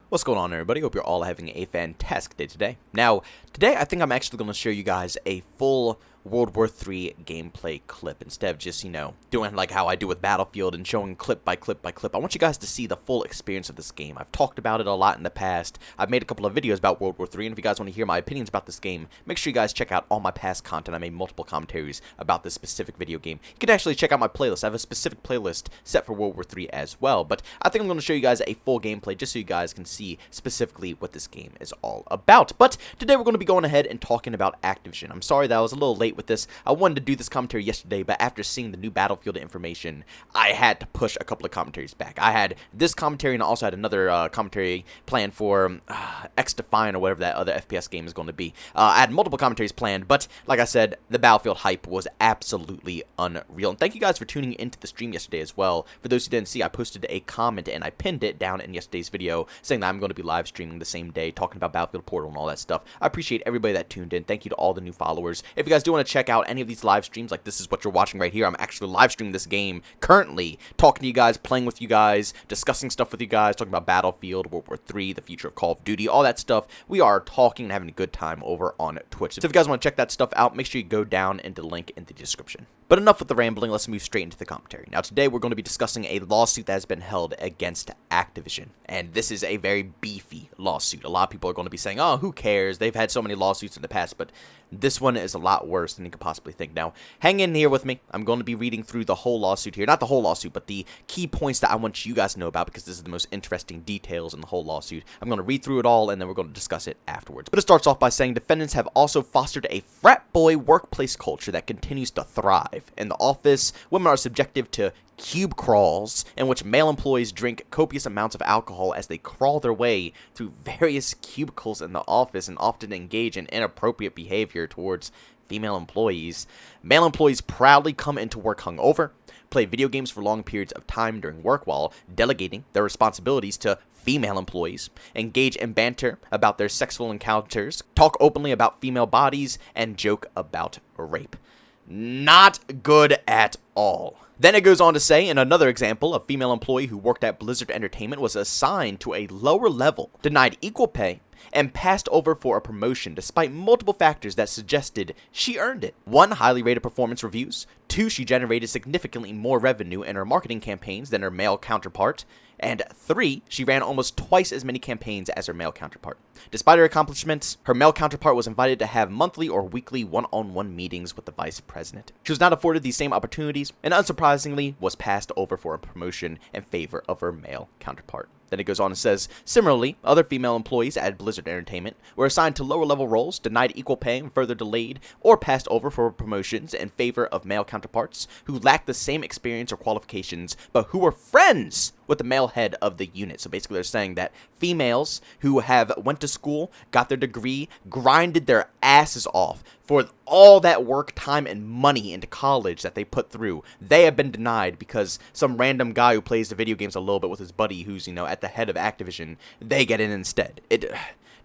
What's going on, everybody? Hope you're all having a fantastic day today. Now, today I think I'm actually going to show you guys a full World War III gameplay clip instead of just, doing like how I do with Battlefield and showing clip by clip by clip. I want you guys to see the full experience of this game. I've talked about it a lot in the past. I've made a couple of videos about World War III, and if you guys want to hear my opinions about this game, make sure you guys check out all my past content. I made multiple commentaries about this specific video game. You can actually check out my playlist. I have a specific playlist set for World War III as well, but I think I'm going to show you guys a full gameplay just so you guys can see specifically what this game is all about. But today we're going to be going ahead and talking about Activision. I'm sorry that I was a little late with this. I wanted to do this commentary yesterday, but after seeing the new Battlefield information, I had to push a couple of commentaries back. I had this commentary and I also had another commentary planned for X-Defiant or whatever that other FPS game is going to be. I had multiple commentaries planned, but like I said, the Battlefield hype was absolutely unreal. And thank you guys for tuning into the stream yesterday as well. For those who didn't see, I posted a comment and I pinned it down in yesterday's video saying that I'm going to be live streaming the same day, talking about Battlefield Portal and all that stuff. I appreciate everybody that tuned in. Thank you to all the new followers. If you guys do want to check out any of these live streams, like this is what you're watching right here, I'm actually live streaming this game currently, talking to you guys, playing with you guys, discussing stuff with you guys, talking about Battlefield, World War III, the future of Call of Duty, all that stuff. We are talking and having a good time over on Twitch. So if you guys want to check that stuff out, make sure you go down into the link in the description. But enough with the rambling, let's move straight into the commentary. Now today we're going to be discussing a lawsuit that has been held against Activision. And this is a very beefy lawsuit. A lot of people are going to be saying, oh, who cares? They've had so many lawsuits in the past, but this one is a lot worse than you could possibly think. Now, hang in here with me. I'm going to be reading through the whole lawsuit here. Not the whole lawsuit, but the key points that I want you guys to know about because this is the most interesting details in the whole lawsuit. I'm going to read through it all and then we're going to discuss it afterwards. But it starts off by saying defendants have also fostered a frat boy workplace culture that continues to thrive. In the office, women are subjected to cube crawls in which male employees drink copious amounts of alcohol as they crawl their way through various cubicles in the office and often engage in inappropriate behavior towards female employees. Male employees proudly come into work hungover, play video games for long periods of time during work while delegating their responsibilities to female employees, engage in banter about their sexual encounters, talk openly about female bodies, and joke about rape. Not good at all. Then it goes on to say, in another example, a female employee who worked at Blizzard Entertainment was assigned to a lower level, denied equal pay, and passed over for a promotion despite multiple factors that suggested she earned it. 1, highly rated performance reviews. 2, she generated significantly more revenue in her marketing campaigns than her male counterpart. And 3, she ran almost twice as many campaigns as her male counterpart. Despite her accomplishments, her male counterpart was invited to have monthly or weekly one-on-one meetings with the vice president. She was not afforded these same opportunities, and unsurprisingly, was passed over for a promotion in favor of her male counterpart. Then it goes on and says, similarly, other female employees at Blizzard Entertainment were assigned to lower-level roles, denied equal pay, and further delayed or passed over for promotions in favor of male counterparts who lacked the same experience or qualifications, but who were friends with the male head of the unit. So basically they're saying that females who have went to school, got their degree, grinded their asses off for all that work, time, and money into college that they put through, they have been denied because some random guy who plays the video games a little bit with his buddy who's, at the head of Activision, they get in instead.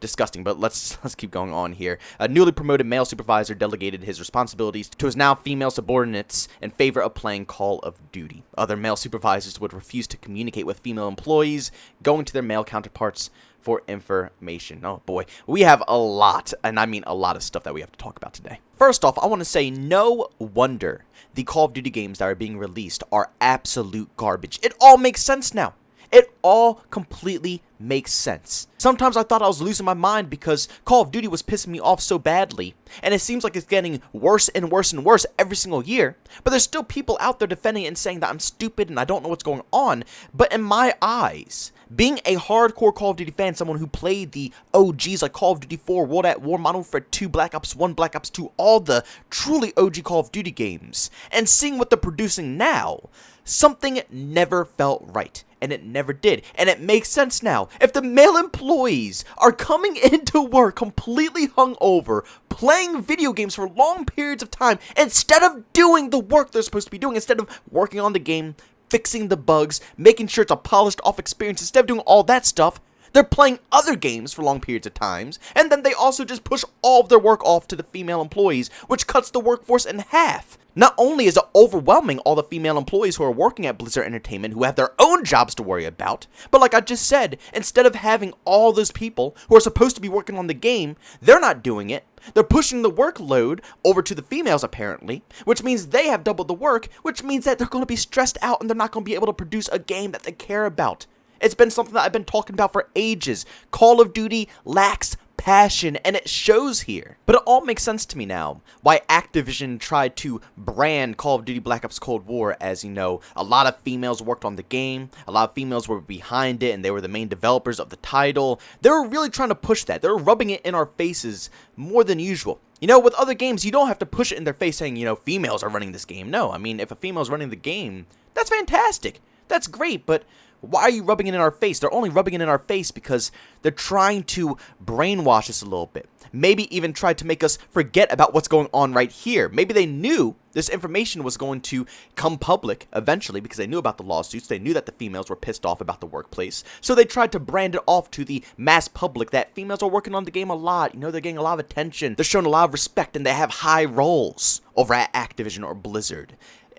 Disgusting, but let's keep going on here. A newly promoted male supervisor delegated his responsibilities to his now female subordinates in favor of playing Call of Duty. Other male supervisors would refuse to communicate with female employees, going to their male counterparts for information. Oh boy, we have a lot, and I mean a lot of stuff that we have to talk about today. First off, I want to say no wonder the Call of Duty games that are being released are absolute garbage. It all makes sense now. It all completely makes sense. Sometimes I thought I was losing my mind because Call of Duty was pissing me off so badly, and it seems like it's getting worse and worse and worse every single year, but there's still people out there defending it and saying that I'm stupid and I don't know what's going on. But in my eyes, being a hardcore Call of Duty fan, someone who played the OGs like Call of Duty 4, World at War, Modern Warfare 2, Black Ops 1, Black Ops 2, all the truly OG Call of Duty games, and seeing what they're producing now, something never felt right. And it never did. And it makes sense now. If the male employees are coming into work completely hungover, playing video games for long periods of time, instead of doing the work they're supposed to be doing, instead of working on the game, fixing the bugs, making sure it's a polished off experience, instead of doing all that stuff, they're playing other games for long periods of times, and then they also just push all of their work off to the female employees, which cuts the workforce in half. Not only is it overwhelming all the female employees who are working at Blizzard Entertainment who have their own jobs to worry about, but like I just said, instead of having all those people who are supposed to be working on the game, they're not doing it. They're pushing the workload over to the females apparently, which means they have doubled the work, which means that they're going to be stressed out and they're not going to be able to produce a game that they care about. It's been something that I've been talking about for ages. Call of Duty lacks passion, and it shows here. But it all makes sense to me now why Activision tried to brand Call of Duty Black Ops Cold War as, you know, a lot of females worked on the game, a lot of females were behind it, and they were the main developers of the title. They were really trying to push that. They were rubbing it in our faces more than usual. You know, with other games, you don't have to push it in their face saying, you know, females are running this game. No, I mean, if a female's running the game, that's fantastic. That's great, but why are you rubbing it in our face? They're only rubbing it in our face because they're trying to brainwash us a little bit. Maybe even try to make us forget about what's going on right here. Maybe they knew this information was going to come public eventually because they knew about the lawsuits. They knew that the females were pissed off about the workplace. So they tried to brand it off to the mass public that females are working on the game a lot. You know, they're getting a lot of attention. They're showing a lot of respect and they have high roles over at Activision or Blizzard.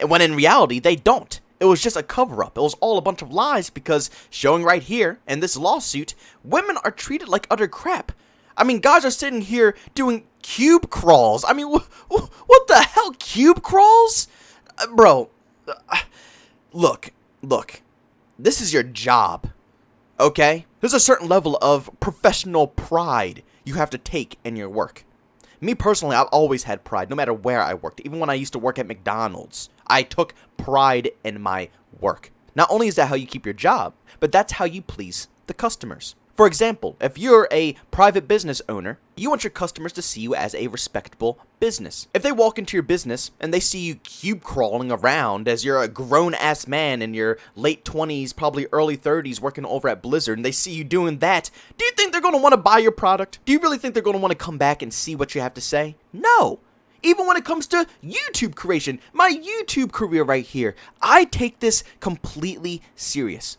When in reality, they don't. It was just a cover-up. It was all a bunch of lies because, showing right here in this lawsuit, women are treated like utter crap. I mean, guys are sitting here doing cube crawls. I mean, what the hell, cube crawls? Bro, look, this is your job, okay? There's a certain level of professional pride you have to take in your work. Me personally, I've always had pride, no matter where I worked. Even when I used to work at McDonald's, I took pride in my work. Not only is that how you keep your job, but that's how you please the customers. For example, if you're a private business owner, you want your customers to see you as a respectable business. If they walk into your business and they see you cube crawling around as you're a grown-ass man in your late 20s, probably early 30s working over at Blizzard, and they see you doing that, do you think they're going to want to buy your product? Do you really think they're going to want to come back and see what you have to say? No. Even when it comes to YouTube creation, my YouTube career right here, I take this completely serious.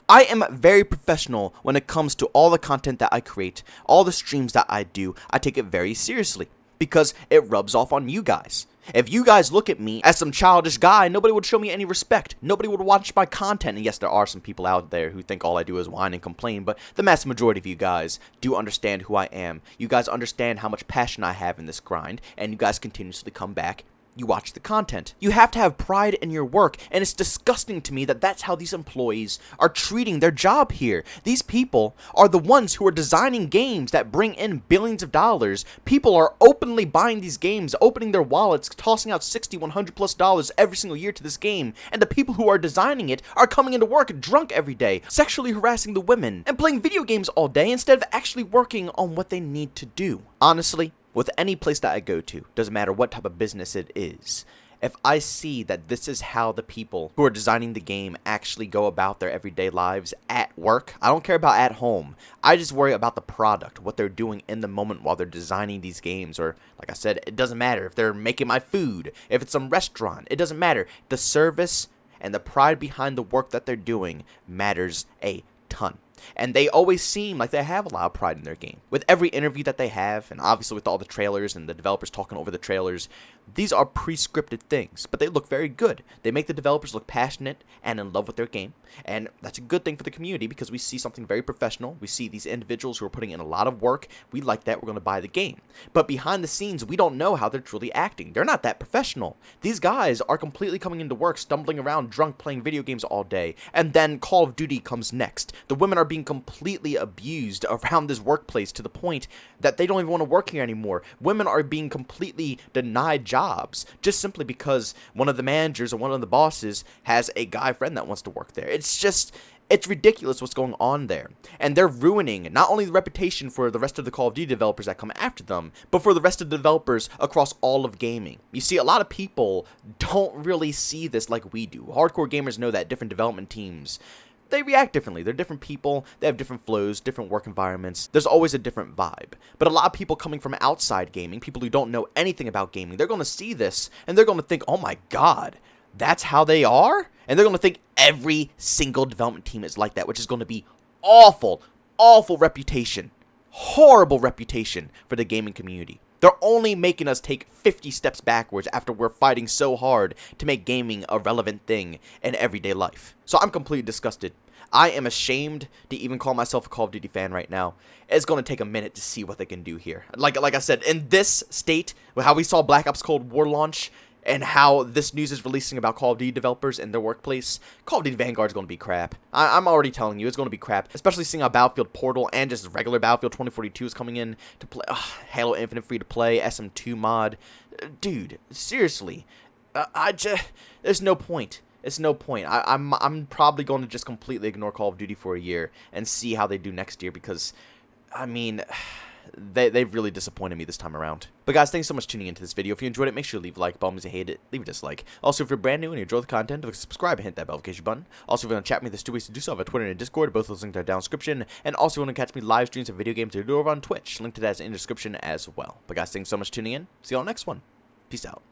I am very professional when it comes to all the content that I create, all the streams that I do. I take it very seriously because it rubs off on you guys. If you guys look at me as some childish guy, nobody would show me any respect. Nobody would watch my content. And yes, there are some people out there who think all I do is whine and complain, but the mass majority of you guys do understand who I am. You guys understand how much passion I have in this grind, and you guys continuously come back. You watch the content. You have to have pride in your work, and it's disgusting to me that that's how these employees are treating their job here. These people are the ones who are designing games that bring in billions of dollars. People are openly buying these games, opening their wallets, tossing out $60, $100+ every single year to this game, and the people who are designing it are coming into work drunk every day, sexually harassing the women, and playing video games all day instead of actually working on what they need to do. Honestly, with any place that I go to, doesn't matter what type of business it is, if I see that this is how the people who are designing the game actually go about their everyday lives at work, I don't care about at home. I just worry about the product, what they're doing in the moment while they're designing these games. Or, like I said, it doesn't matter if they're making my food, if it's some restaurant, it doesn't matter. The service and the pride behind the work that they're doing matters a ton. And they always seem like they have a lot of pride in their game. With every interview that they have, and obviously with all the trailers and the developers talking over the trailers, these are pre-scripted things, but they look very good. They make the developers look passionate and in love with their game, and that's a good thing for the community because we see something very professional. We see these individuals who are putting in a lot of work. We like that. We're going to buy the game. But behind the scenes, we don't know how they're truly acting. They're not that professional. These guys are completely coming into work, stumbling around drunk, playing video games all day, and then Call of Duty comes next. The women are being completely abused around this workplace to the point that they don't even want to work here anymore. Women are being completely denied jobs just simply because one of the managers or one of the bosses has a guy friend that wants to work there. It's ridiculous what's going on there. And they're ruining not only the reputation for the rest of the Call of Duty developers that come after them, but for the rest of the developers across all of gaming. You see, a lot of people don't really see this like we do. Hardcore gamers know that different development teams, they react differently. They're different people. They have different flows, different work environments. There's always a different vibe. But a lot of people coming from outside gaming, people who don't know anything about gaming, they're going to see this and they're going to think, oh my god, that's how they are? And they're going to think every single development team is like that, which is going to be awful, awful reputation. Horrible reputation for the gaming community. They're only making us take 50 steps backwards after we're fighting so hard to make gaming a relevant thing in everyday life. So I'm completely disgusted. I am ashamed to even call myself a Call of Duty fan right now. It's going to take a minute to see what they can do here. Like I said, in this state, how we saw Black Ops Cold War launch, and how this news is releasing about Call of Duty developers and their workplace, Call of Duty Vanguard is going to be crap. I'm already telling you, it's going to be crap. Especially seeing how Battlefield Portal and just regular Battlefield 2042 is coming in to play. Halo Infinite free to play, SM2 mod. Dude, seriously. There's no point. It's no point. I'm probably going to just completely ignore Call of Duty for a year and see how they do next year because, I mean, they've really disappointed me this time around. But guys, thanks so much for tuning into this video. If you enjoyed it, make sure to leave a like. By all means, if you hate it, leave a dislike. Also, if you're brand new and you enjoy the content, subscribe and hit that notification button. Also, if you want to chat with me, there's 2 ways to do so. I have a Twitter and a Discord. Both those links are down in the description. And also, if you want to catch me live streams of video games, I do over on Twitch. Link to that is in the description as well. But guys, thanks so much for tuning in. See you all next one. Peace out.